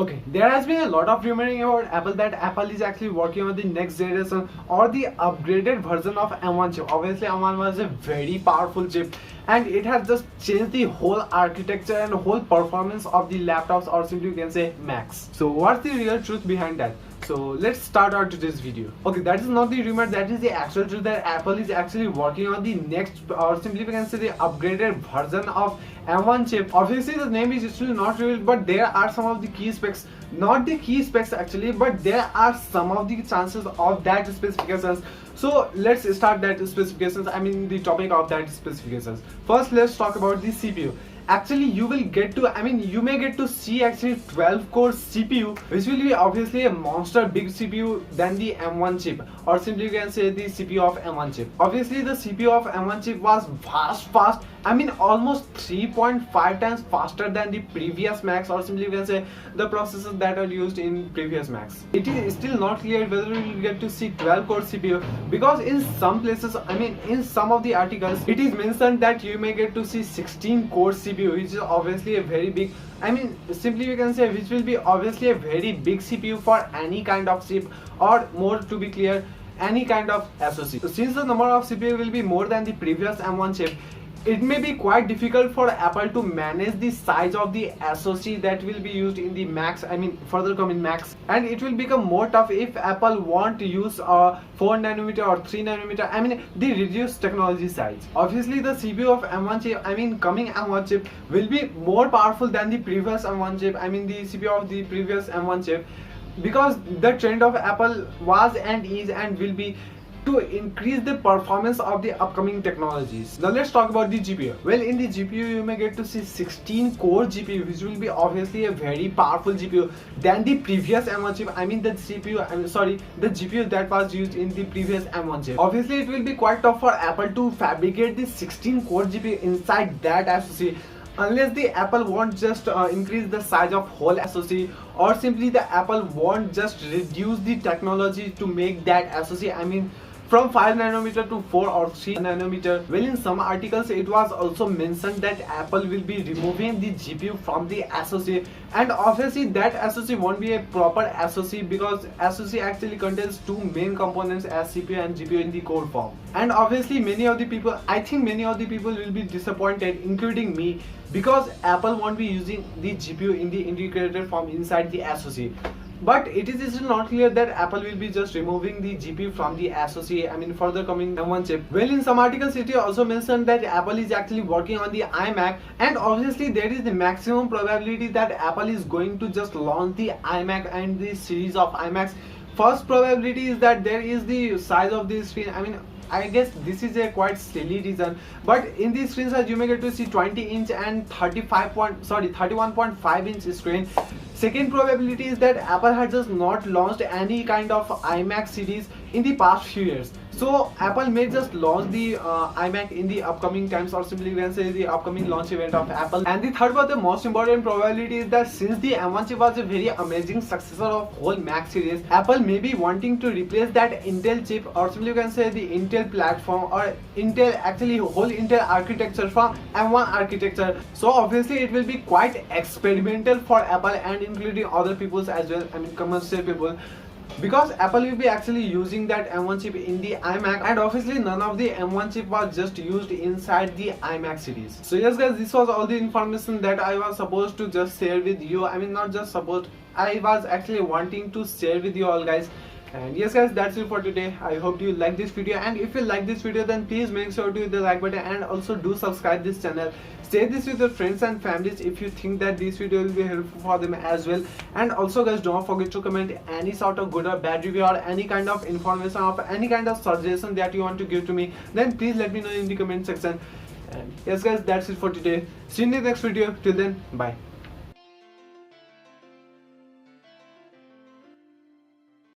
Okay, there has been a lot of rumoring about Apple that Apple is actually working on the next generation or the upgraded version of M1 chip. Obviously, M1 was a very powerful chip and it has just changed the whole architecture and whole performance of the laptops, or simply you can say Macs. So what's the real truth behind that? So let's start out today's video. Okay, that is not the rumor, that is the actual truth, that Apple is actually working on the next, or simply we can say the upgraded version of M1 chip. Obviously the name is still not revealed, but there are some of the key specs, not the key specs actually, but there are some of the chances of that specifications. So let's start that specifications, I mean the topic of that specifications. First let's talk about the CPU. Actually you will get to, you may get to see actually 12 core CPU, which will be obviously a monster big CPU than the M1 chip, or simply you can say the CPU of M1 chip. Obviously the CPU of M1 chip was fast, almost 3.5 times faster than the previous Macs, or simply you can say the processors that are used in previous Macs. It is still not clear whether we will get to see 12 core CPU, because in some places, in some of the articles it is mentioned that you may get to see 16 core CPU, which is obviously a very big, simply you can say which will be obviously a very big CPU for any kind of chip, or more to be clear, any kind of SoC. So since the number of CPU will be more than the previous M1 chip, it may be quite difficult for Apple to manage the size of the SoC that will be used in the Macs, further coming Macs, and it will become more tough if Apple want to use 4nm or 3nm, the reduced technology size. Obviously the CPU of M1 chip, coming M1 chip will be more powerful than the previous M1 chip, the CPU of the previous M1 chip, because the trend of Apple was and is and will be to increase the performance of the upcoming technologies. Now let's talk about the GPU. Well, in the GPU you may get to see 16 core GPU, which will be obviously a very powerful GPU than the previous M1 chip, the GPU that was used in the previous M1 chip. Obviously it will be quite tough for Apple to fabricate the 16 core GPU inside that SoC, unless the Apple won't just increase the size of whole SoC, or simply the Apple won't just reduce the technology to make that SoC, from 5nm to 4 or 3nm. Well, in some articles it was also mentioned that Apple will be removing the GPU from the SoC, and obviously that SoC won't be a proper SoC, because SoC actually contains two main components as CPU and GPU in the core form. And obviously I think many of the people will be disappointed, including me, because Apple won't be using the GPU in the integrated form inside the SoC. But it is still not clear that Apple will be just removing the GPU from the SoC, further coming M1 chip. Well, in some articles it also mentioned that Apple is actually working on the iMac, and obviously there is the maximum probability that Apple is going to just launch the iMac and the series of iMacs. First probability is that there is the size of the screen. I guess this is a quite silly reason, but in these screens you may get to see 20-inch and 31.5-inch screen. Second probability is that Apple has just not launched any kind of iMac series in the past few years. So Apple may just launch the iMac in the upcoming times, or simply we can say the upcoming launch event of Apple. And the third, but the most important probability, is that since the M1 chip was a very amazing successor of whole Mac series, Apple may be wanting to replace that Intel chip, or simply you can say the Intel platform, or Intel, actually whole Intel architecture from M1 architecture. So obviously it will be quite experimental for Apple, and including other peoples as well, commercial people, because Apple will be actually using that M1 chip in the iMac, and obviously none of the M1 chip was just used inside the iMac series. So yes guys, this was all the information that I was supposed to just share with you. Not just supposed, I was actually wanting to share with you all guys. And yes guys, that's it for today. I hope you like this video, and if you like this video then please make sure to hit the like button, and also do subscribe this channel. Share this with your friends and families if you think that this video will be helpful for them as well. And also guys, don't forget to comment any sort of good or bad review, or any kind of information, or any kind of suggestion that you want to give to me, then please let me know in the comment section. And yes guys, that's it for today. See you in the next video. Till then, bye.